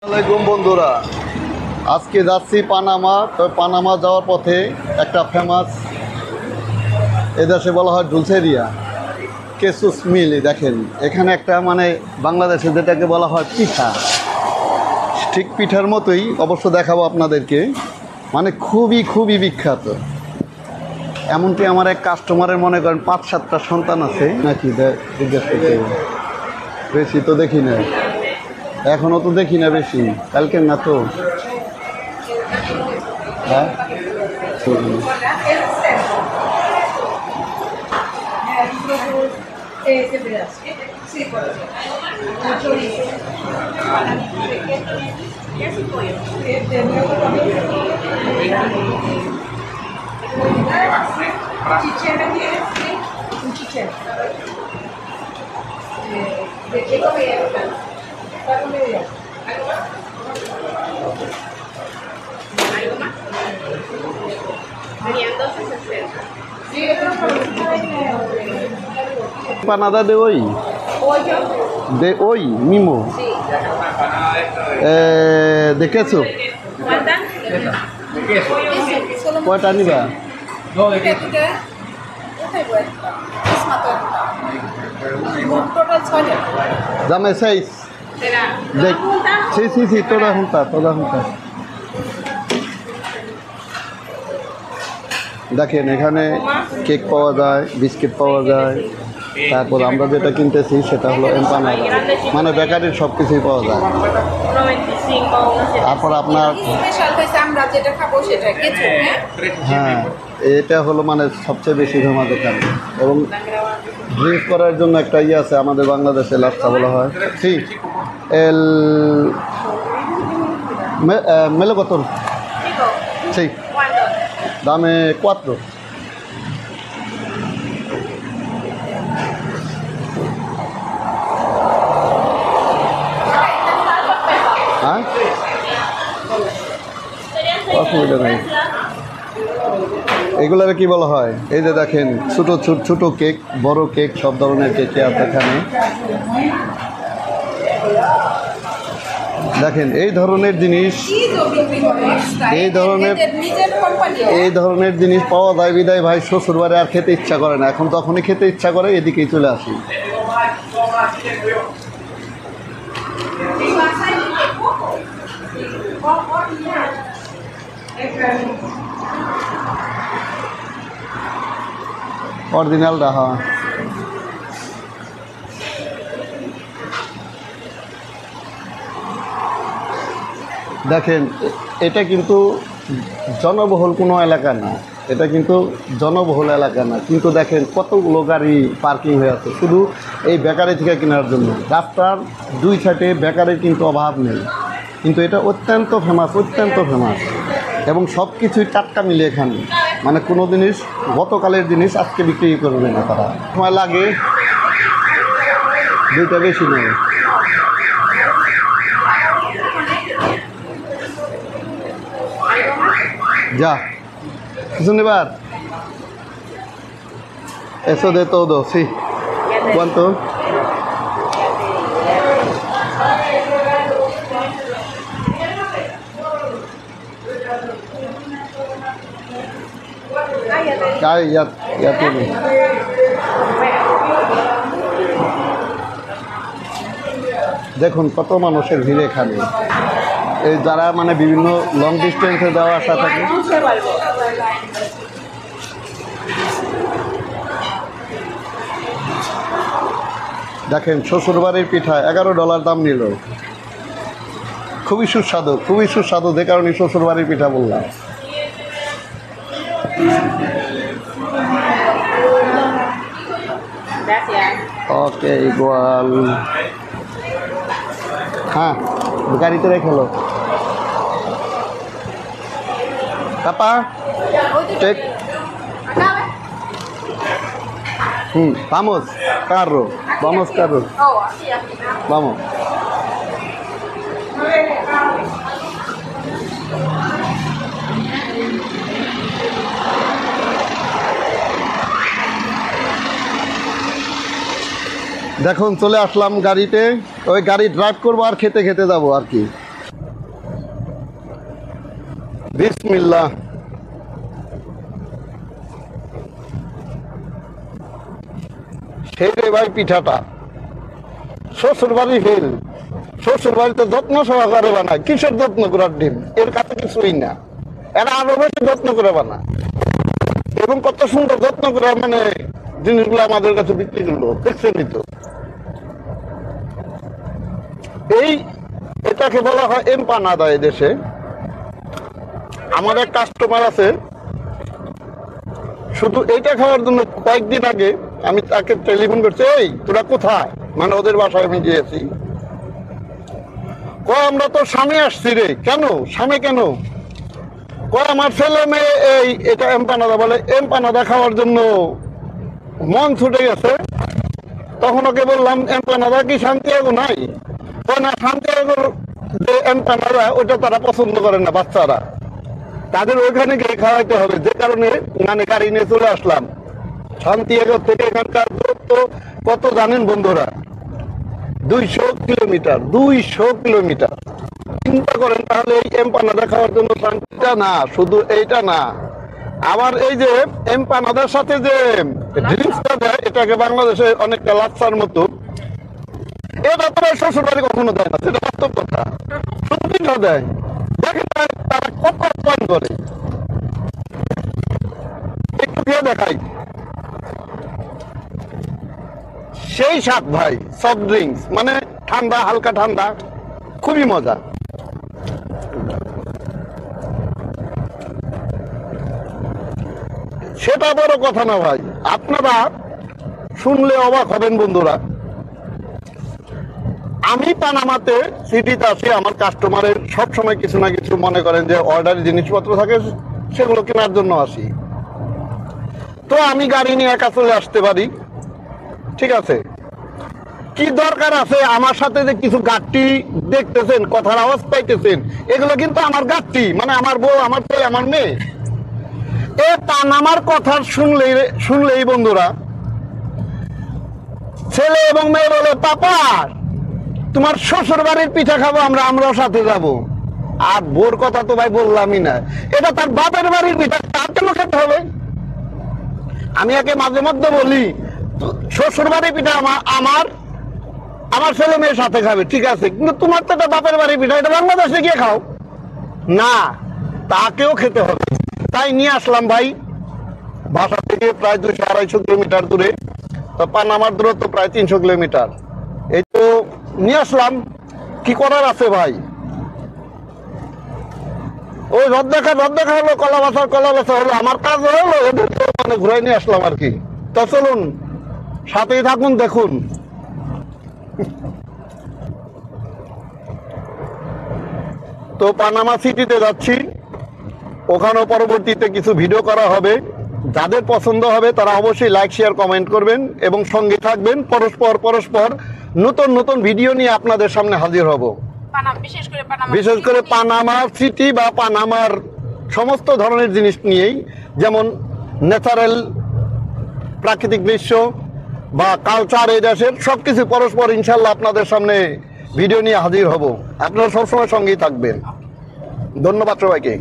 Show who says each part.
Speaker 1: আসসালামাইকুম বন্ধুরা, আজকে যাচ্ছি পানামা। তো পানামা যাওয়ার পথে একটা ফেমাস এদেশে বলা হয় ডুলসেরিয়া কেসুস মিল। দেখেন এখানে একটা মানে বাংলাদেশে যেটাকে বলা হয় পিঠা, ঠিক পিঠার মতোই অবশ্য দেখাবো আপনাদেরকে। মানে খুবই বিখ্যাত। এমনকি আমার এক কাস্টমারের মনে করেন 5-7টা সন্তান আছে নাকি, জিজ্ঞেস করতে বেশি তো দেখি না, এখনও তো দেখি না বেশি, কালকে না তো। হ্যাঁ panada de hoy. De hoy mismo. De queso. ¿Cuánta niva? Dame 6. Sí, todas juntas. দেখেন এখানে কেক পাওয়া যায়, বিস্কিট পাওয়া যায়, তারপর আমরা যেটা কিনতেছি সেটা হলো এম্পানাদা, মানে বেকারির সব কিছুই পাওয়া যায়। তারপর আপনার হ্যাঁ, এটা হলো মানে সবচেয়ে বেশি ফেমাস এখানে। এবং ড্রিঙ্ক করার জন্য একটা ইয়ে আছে আমাদের বাংলাদেশে, লাচ্ছা বলা হয়। সি এল মেলোবতল ঠিক দামে 4। হ্যাঁ, অসুবিধা নেই। এগুলার কি বলা হয়? এই যে দেখেন ছোট কেক, বড় কেক, সব ধরনের কেকই আছে এখানে। দেখেন এই ধরনের জিনিস পাওয়া যায় বিদায় ভাই শ্বশুর বাড়ি আর খেতে ইচ্ছা করে না। এখন তখনই খেতে ইচ্ছা করে, এদিকেই চলে আসি। অরিজিনালটা হ্যাঁ। দেখেন এটা কিন্তু জনবহুল কোনো এলাকা না, কিন্তু দেখেন কতগুলো গাড়ি পার্কিং হয়ে আছে শুধু এই বেকারি থেকে কেনার জন্য। রাস্তার 2 সাইডে বেকারির কিন্তু অভাব নেই, কিন্তু এটা অত্যন্ত ফেমাস এবং সব কিছুই টাটকা মিলে এখানে। মানে কোনো জিনিস গতকালের জিনিস আজকে বিক্রি করবে না তারা, সময় লাগে 2টা বেশি নেই। Ya, ¿es un bar? Eso de todo, sí. ¿Cuánto? Ya tiene. দেখুন কত মানুষের ভিড় এখানে, এই যারা মানে বিভিন্ন লং ডিস্টেন্সে যাওয়া আসা থাকে। দেখেন শ্বশুরবাড়ির পিঠা $11 দাম নিল। খুবই সুস্বাদু, যে কারণে শ্বশুরবাড়ির পিঠা বললাম। ওকে ইকুয়াল। হ্যাঁ, গাড়িতে রেখে লো পাপা, টেক। Vamos, carro. Vamos. দেখুন চলে আসলাম গাড়িতে, ওই গাড়ি ড্রাইভ করবো আর খেতে খেতে যাবো আর কি। বিসমিল্লাহ। সেই রে ভাই পিঠাটা শ্বশুর বাড়ি ফেল, শ্বশুর বাড়িতে যত্ন সহকারে বানায়। কিসের যত্ন করার ডিম, এর কাছে কিছুই না, এরা আরো বেশি যত্ন করে বানায় এবং কত সুন্দর যত্ন করে মানে জিনিসগুলো আমাদের কাছে বিক্রি করলো, দেখছেনই তো। এটাকে বলা হয় এমপানাদা। এদেশে আমার এক কাস্টমার আছে, শুধু এইটা খাওয়ার জন্য কয়েকদিন আগে আমি তাকে টেলিফোন করছি, এই তোরা কোথায়, মানে ওদের বাসায় আমি গিয়েছি। আমরা তো স্বামী আসছি রে। কেন স্বামী কেন? আমার ছেলে মেয়ে এই এটা এমপানাদা বলে, এমপানাদা খাওয়ার জন্য মন ছুটে গেছে। তখন ওকে বললাম এমপানাদা কি সান্তিয়াগো নাই? না, সান্তিয়াগোর যে এমপানাদা ওটা তারা পছন্দ করেন না বাচ্চারা, তাদের ওইখানে গিয়ে খাওয়াইতে হবে। যে কারণে মানে গাড়ি নিয়ে চলে আসলাম। সান্তিয়াগো থেকে এখানকার দূরত্ব কত জানেন বন্ধুরা? 200 কিলোমিটার। 200 কিলোমিটার। চিন্তা করেন তাহলে এই এমপানাদা খাওয়ার জন্য। শান্তিটা না, শুধু এইটা না, আবার এই যে এমপানাদার সাথে যে ড্রিঙ্কসটা দেয়, এটাকে বাংলাদেশে অনেকটা লাচ্ছার মতো, এটা তো শ্বশুর বাড়ি কখনো দেয় না, সেটা বাস্তব কথা। শুধু পিঠা দেয়। দেখেন তারা কত পয়েন্ট করে, একটু খেয়ে দেখাই। সেই স্বাদ ভাই, সফট ড্রিঙ্কস মানে ঠান্ডা, হালকা ঠান্ডা, খুবই মজা। সেটা বড় কথা না ভাই, আপনারা শুনলে অবাক হবেন বন্ধুরা। আমি পানামাতে সিটিতে আসি, আমার কাস্টমারের সবসময় কিছু না কিছু মনে করেন যে অর্ডারি জিনিসপত্র থাকে, সেগুলো কেনার জন্য আসি। তো আমি গাড়ি নিয়ে একা চলে আসতে পারি, ঠিক আছে। কি দরকার আছে আমার সাথে যে কিছু গাড়ি দেখতেছেন, কথার আওয়াজ পাইতেছেন, এগুলো কিন্তু আমার গাড়ি, মানে আমার বউ, আমার ছেলে, আমার মেয়ে। এ পানামার কথা শুনলেই বন্ধুরা ছেলে এবং মেয়ে বলে, পাপা তোমার শ্বশুর বাড়ির পিঠা খাবো আমরা, আমরাও সাথে যাব। আর বোর কথা তো ভাই বললামই না, এটা তার বাপের বাড়ির পিঠা, তার কেন খেতে হবে? আমি একে মাঝে মধ্যে বলি, শ্বশুর বাড়ির পিঠা আমার ছেলে মেয়ের সাথে খাবে, ঠিক আছে, কিন্তু তোমার তো এটা বাপের বাড়ির পিঠা, এটা বাংলাদেশে গিয়ে খাও না, তাকেও খেতে হবে। তাই নিয়ে আসলাম ভাই, বাসা থেকে প্রায় 200-250 কিলোমিটার দূরে। তো পানামার দূরত্ব প্রায় 300 কিলোমিটার। এই তো নিয়ে আসলাম, কি করার আছে ভাই। ওই রদ দেখা হলো, কলা বাসা হলো, আমার কাজ হলো, ওদের তো মানে ঘুরাই নিয়ে আসলাম আর কি। তো চলুন সাথেই থাকুন, দেখুন। তো পানামা সিটিতে যাচ্ছি, ওখানেও পরবর্তীতে কিছু ভিডিও করা হবে। যাদের পছন্দ হবে তারা অবশ্যই লাইক, শেয়ার, কমেন্ট করবেন এবং সঙ্গে থাকবেন। পরস্পর নতুন নতুন ভিডিও নিয়ে আপনাদের সামনে হাজির হব। বিশেষ করে পানামা সিটি বা পানামার সমস্ত ধরনের জিনিস নিয়েই, যেমন ন্যাচারাল প্রাকৃতিক দৃশ্য বা কালচার, এই দেশের সবকিছু পরস্পর ইনশাল্লাহ আপনাদের সামনে ভিডিও নিয়ে হাজির হব। আপনারা সবসময় সঙ্গেই থাকবেন। ধন্যবাদ সবাইকে।